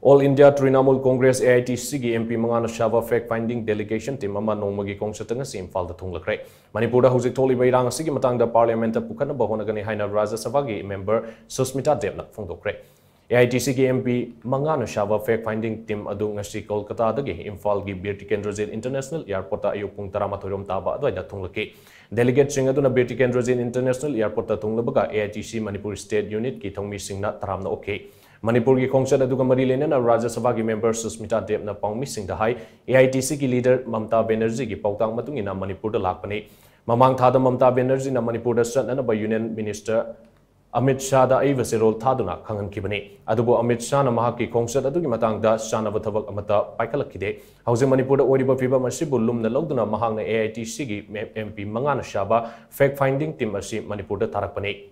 All India TRINAMOOL Congress AITC MP Mangana SHABA fact finding delegation team ama Nongmagi Khongchat Ngasi Imphal Da Thunglakhre Manipur HOUJIK THOKLIBA IRANG ASIGI MATANGDA Parliament PUKHATNABA HOTNAGANI HAINA RAJYA SABHA member SUSHMITA PHONGDOKKHRE AITC MP Mangana SHABA fact finding team adu ngasi Kolkata dagi Imphal gi Birti Kendrojit International Airport ayuk pung 13 taba adwaida thunglaki delegate sing aduna Birti Kendrojit International Airport thunglabaga AITC Manipur State Unit ki thongmi singna taramna okay Manipur ki Khongchat aduga mari lenana Rajya Sabha ki member SUSHMITA na pangmi singda hai AITC ki leader Mamta Banerjee ki pautang matungina Manipur da lakpani mamang thada Mamta Banerjee na Manipur da satna ba Union Minister Amit Shah da ai vaserol thaduna khangan kibani adubo Amit Shah na mahaki Khongchat adugi matangda shana bathabak amata paikalakide hauze Manipur da oriba fiba masibu lumna logduna mahang na AITC ki MP Mangana SHABA fact finding team asi Manipur da tarakpani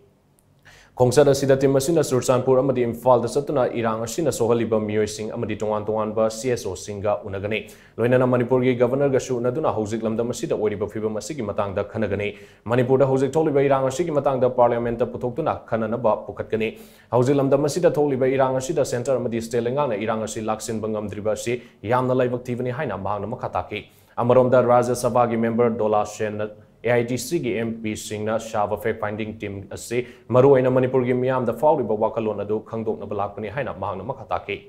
Khongchat asida team asina Sursanpur amadi Imphal da satuna IRANG asina sohaliba miyoi sing amadi tongan ba CSO singa unagani loinana Manipur gi governor ga su naduna HOUJIK lamdam asida oriba fiba masigi matangda khanagani Manipur da HOUJIK tholiba IRANG asigi matangda parliament da putoktuna khananaba pukhatgani HOUJIK lamdam asida tholiba IRANG asida center amadi state lengang na IRANG asi laksin bangam driba si yamna laibak tivani haina mahang na makhataki amaromda Rajya Sabha gi member Dola Shen AITC ki MP singna SHABA fact finding team ase maru aina Manipur gi miyam da fawriba wakalon adu khangdokna balakpani haina mahangna makhataki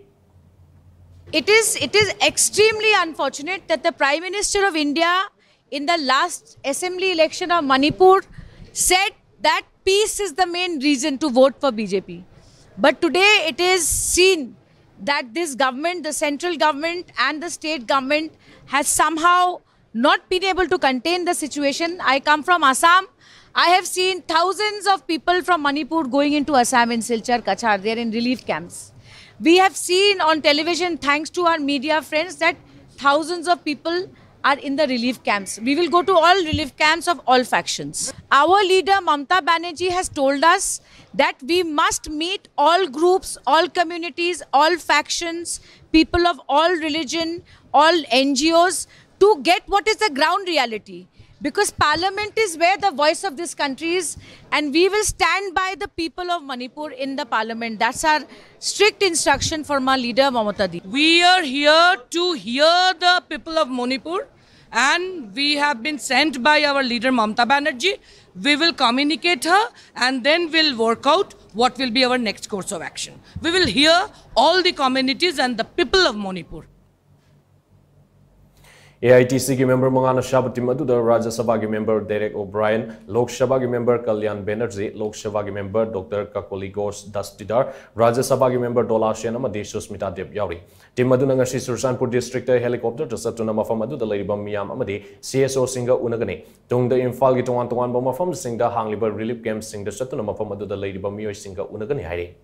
It is extremely unfortunate that the Prime Minister of India in the last assembly election of Manipur said that peace is the main reason to vote for BJP. But today it is seen that this government, the central government and the state government has somehow not been able to contain the situation. I come from Assam. I have seen thousands of people from Manipur going into Assam in Silchar, Kachar. They are in relief camps. We have seen on television, thanks to our media friends, that thousands of people are in the relief camps. We will go to all relief camps of all factions. Our leader, Mamta Banerjee, has told us that we must meet all groups, all communities, all factions, people of all religion, all NGOs, to get what is the ground reality. Because Parliament is where the voice of this country is, and we will stand by the people of Manipur in the Parliament. That's our strict instruction from our leader, Mamata Di. We are here to hear the people of Manipur, and we have been sent by our leader, Mamta Banerjee. We will communicate her, and then we'll work out what will be our next course of action. We will hear all the communities and the people of Manipur. AITC ki member Mangana SHABA team adu da Rajya Sabha ki member Derek O'Brien, Lok Sabha ki member Kalyan Banerjee, Lok Sabha ki member Dr. Kakoli Ghosh Dastidar, Rajya Sabha ki member Dola Shen amadi SUSHMITA yauri. Team adu na ngasi Sursanpur district helicopter ta satuna mafam adu da laiba miyam amadi CSO singa unagani. Tungda Imphal ki tongan ba mafam singda hangliba relief camp singda satuna mafam adu da laiba miyoi singa unagani hairi.